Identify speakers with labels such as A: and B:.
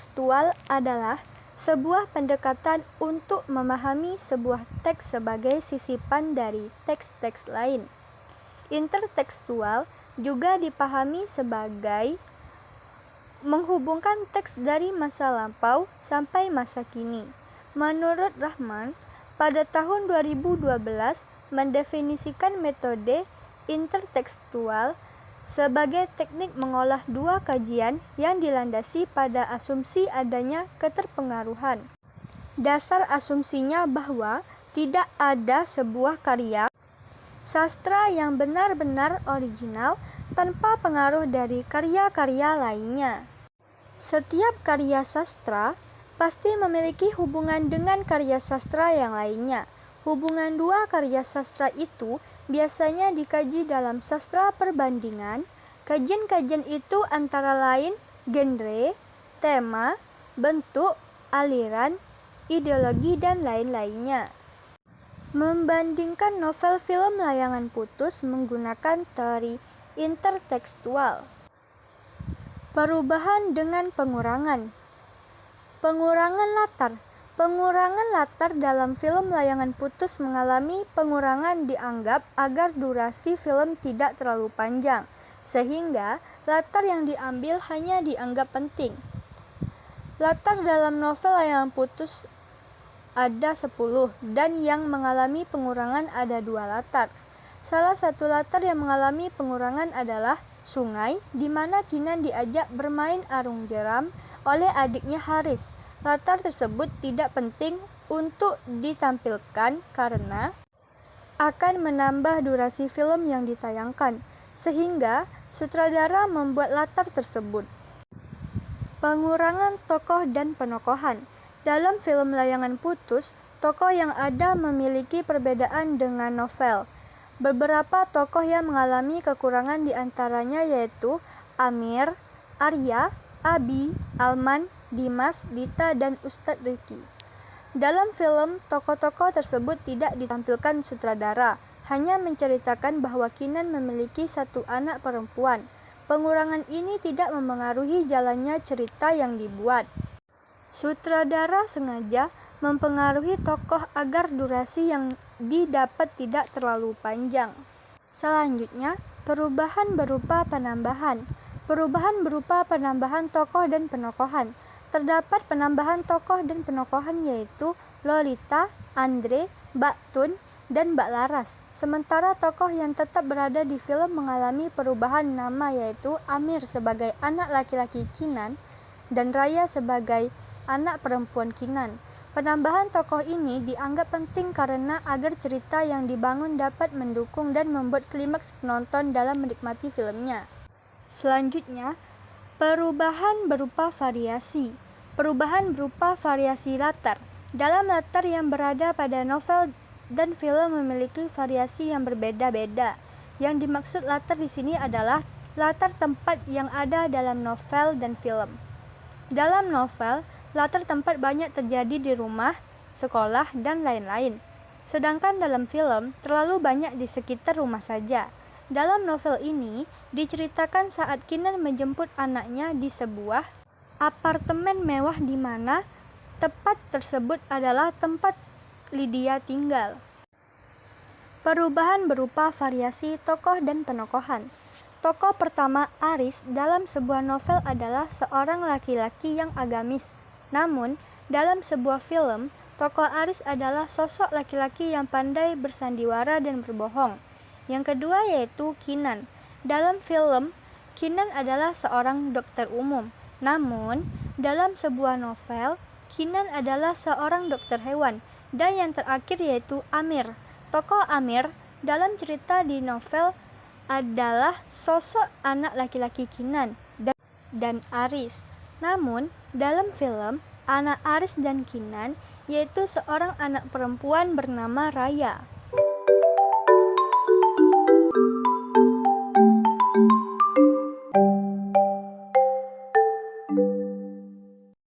A: Intertekstual adalah sebuah pendekatan untuk memahami sebuah teks sebagai sisipan dari teks-teks lain. Intertekstual juga dipahami sebagai menghubungkan teks dari masa lampau sampai masa kini. Menurut Rahman, pada tahun 2012 mendefinisikan metode intertekstual sebagai teknik mengolah dua kajian yang dilandasi pada asumsi adanya keterpengaruhan. Dasar asumsinya bahwa tidak ada sebuah karya sastra yang benar-benar original tanpa pengaruh dari karya-karya lainnya. Setiap karya sastra pasti memiliki hubungan dengan karya sastra yang lainnya. Hubungan dua karya sastra itu biasanya dikaji dalam sastra perbandingan. Kajian-kajian itu antara lain genre, tema, bentuk, aliran, ideologi, dan lain-lainnya. Membandingkan novel film layangan putus menggunakan teori intertekstual. Perubahan dengan pengurangan. Pengurangan latar. Pengurangan latar dalam film layangan putus mengalami pengurangan dianggap agar durasi film tidak terlalu panjang, sehingga latar yang diambil hanya dianggap penting. Latar dalam novel layangan putus ada 10 dan yang mengalami pengurangan ada 2 latar. Salah satu latar yang mengalami pengurangan adalah sungai, di mana Kinan diajak bermain arung jeram oleh adiknya Haris. Latar tersebut tidak penting untuk ditampilkan karena akan menambah durasi film yang ditayangkan, sehingga sutradara membuat latar tersebut. Pengurangan tokoh dan penokohan. Dalam film layangan putus, tokoh yang ada memiliki perbedaan dengan novel. Beberapa tokoh yang mengalami kekurangan diantaranya yaitu Amir, Arya, Abi, Alman, Dimas, Dita, dan Ustadz Riki. Dalam film, tokoh-tokoh tersebut tidak ditampilkan sutradara, hanya menceritakan bahwa Kinan memiliki satu anak perempuan. Pengurangan ini tidak mempengaruhi jalannya cerita yang dibuat. Sutradara sengaja mempengaruhi tokoh agar durasi yang didapat tidak terlalu panjang. Selanjutnya, perubahan berupa penambahan. Perubahan berupa penambahan tokoh dan penokohan. Terdapat penambahan tokoh dan penokohan yaitu Lolita, Andre, Mbak Tun, dan Mbak Laras. Sementara tokoh yang tetap berada di film mengalami perubahan nama yaitu Amir sebagai anak laki-laki Kinan dan Raya sebagai anak perempuan Kinan. Penambahan tokoh ini dianggap penting karena agar cerita yang dibangun dapat mendukung dan membuat klimaks penonton dalam menikmati filmnya. Selanjutnya, perubahan berupa variasi. Perubahan berupa variasi latar. Dalam latar yang berada pada novel dan film memiliki variasi yang berbeda-beda. Yang dimaksud latar di sini adalah latar tempat yang ada dalam novel dan film. Dalam novel, latar tempat banyak terjadi di rumah, sekolah, dan lain-lain. Sedangkan dalam film, terlalu banyak di sekitar rumah saja. Dalam novel ini, diceritakan saat Kinan menjemput anaknya di sebuah apartemen mewah di mana tempat tersebut adalah tempat Lydia tinggal. Perubahan berupa variasi tokoh dan penokohan. Tokoh pertama, Aris, dalam sebuah novel adalah seorang laki-laki yang agamis. Namun, dalam sebuah film, tokoh Aris adalah sosok laki-laki yang pandai bersandiwara dan berbohong. Yang kedua yaitu Kinan. Dalam film, Kinan adalah seorang dokter umum. Namun, dalam sebuah novel, Kinan adalah seorang dokter hewan. Dan yang terakhir yaitu Amir. Tokoh Amir dalam cerita di novel adalah sosok anak laki-laki Kinan dan Aris. Namun, dalam film, anak Aris dan Kinan yaitu seorang anak perempuan bernama Raya.